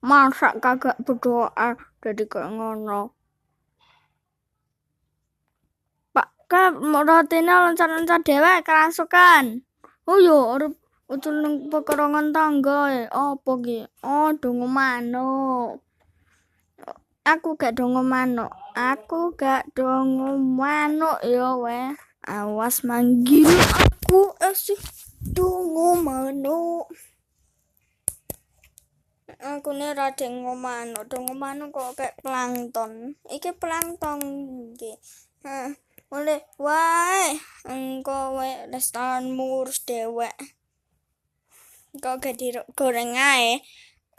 Masa kagak berdoa jadi kayak ngono. Pak, kan rotine loncat-loncat dhewe kerasukan. Oh yo arep ucul ning pekerongan tangga opo ki? Oh, dongo manuk. Aku gak dongo manuk. Aku gak dongo manuk yo weh. Awas manggil aku sih dongo manuk. Aku nih rada ngomano, kok kayak plankton. Iki plankton iki. Oleh wae engko wae restoranmu urus dewek. Kok gak digoreng ae.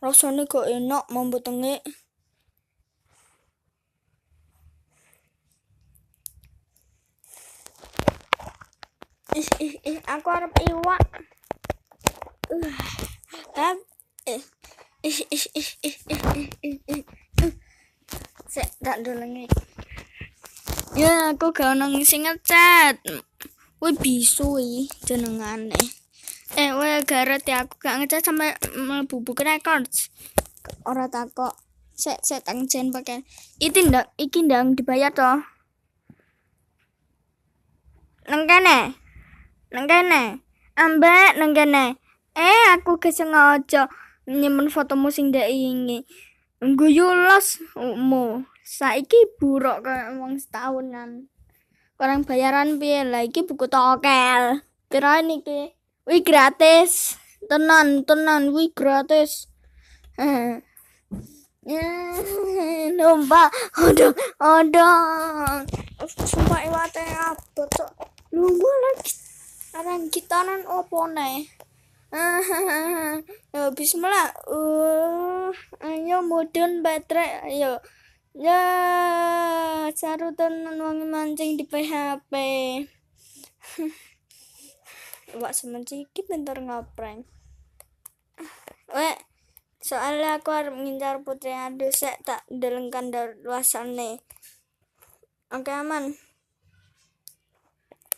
Rasane kok enak membutenge. Aku arep iwak. Sek tak dolengi. Ya aku gak ono sing ngecat. Wih bisu jenengane. Wih garet ya aku gak ngecat sampai mlebu buku records. Ora takok. Sek tang jen pakai. Iki ndang dibayar toh. Nang kene. Ambek nang kene. Aku kesengaja nyimpen fotomu sing ndak ingi. Guyolos mu. Saiki buruk kayak wong setahunan. Orang bayaran piye lah iki buku tokel. Kirain iki. Wih gratis. Tenan wih gratis. Numpak. Aduh. Sumpah iwate abot kok. Lu lagi. Aran gitaran opo nih? Ya bismillah. Ayo mudun baterai ayo. Ya sarutan wangi mancing di PHP. Wak semenci iki bentar ngaprank. Soalnya aku harus mengincar putri adu sek tak delengkan luasane. Oke aman.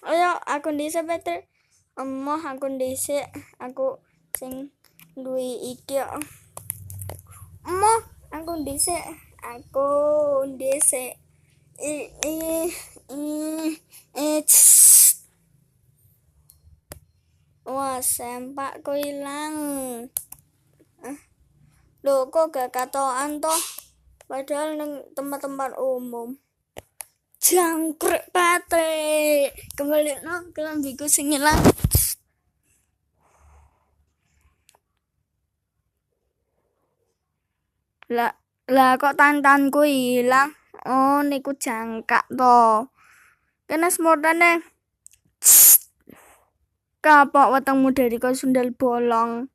Ayo aku dhisik baterai. Emoh aku dhisik. Aku sing duwe iki kok. Emoh aku dhisik. Wah, sempakku hilang. Loh, kok gak katoan toh? Padahal nang tempat-tempat umum. Jangkrik pate. Kembali nang kelambiku sing hilang. Lah kok tantanku hilang? Oh, niku jangkak to. Kena semodane. Kapok wetengmu dari kau sundal bolong.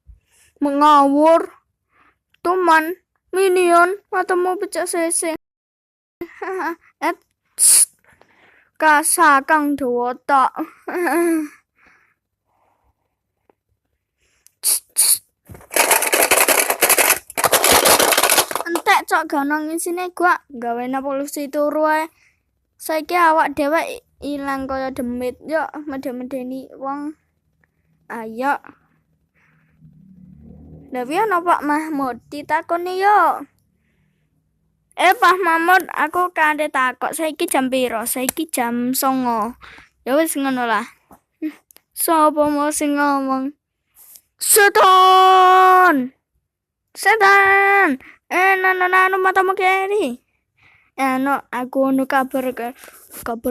Mengawur. Tuman. Minion. Matamu pecah sese. Kasakang dewota. Entek cok ganong isine gua gawe polusi turu ae. Saiki awak dewek ilang kaya demit. Yuk mede-medeni wong. Ayo. Dewi ana Pak Mahmud ditakoni yo. Pak Mahmud, aku kate takok saiki jam piro? Saiki jam 09.00. Ya wis ngono lah. Sopo mau sing ngomong? Setan. Nano matamu keri. Aku ono kabar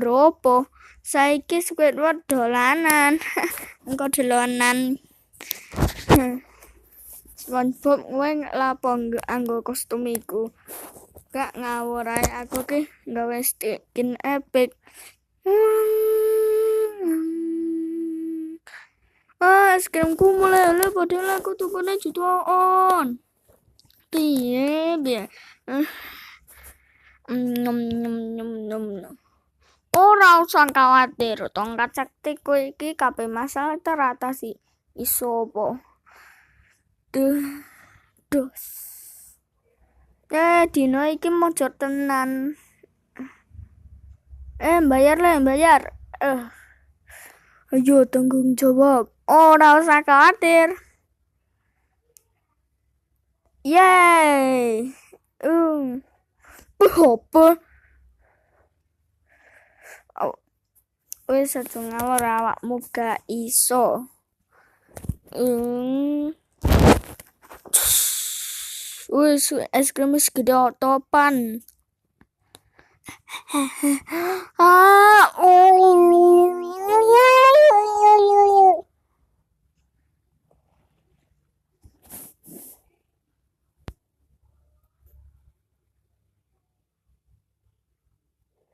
opo? Saiki Squidward dolanan. Engko dolanan. SpongeBob kowe lapo anggo kostum iku? Gak ngawur ae aku ki gawe skin epic. Es krimku mulai padahal aku tukune jutaan. Piye biar ora usah khawatir, tongkat saktiku iki kabeh masalah teratasi. Iso apa? Duh. Dino iki mojor tenan. Bayar. Ayo tanggung jawab. Ora usah khawatir. Yeay. Apa? Oh, wis aja ngawur awakmu gak iso. Wis es krim wis gede topan. Ah,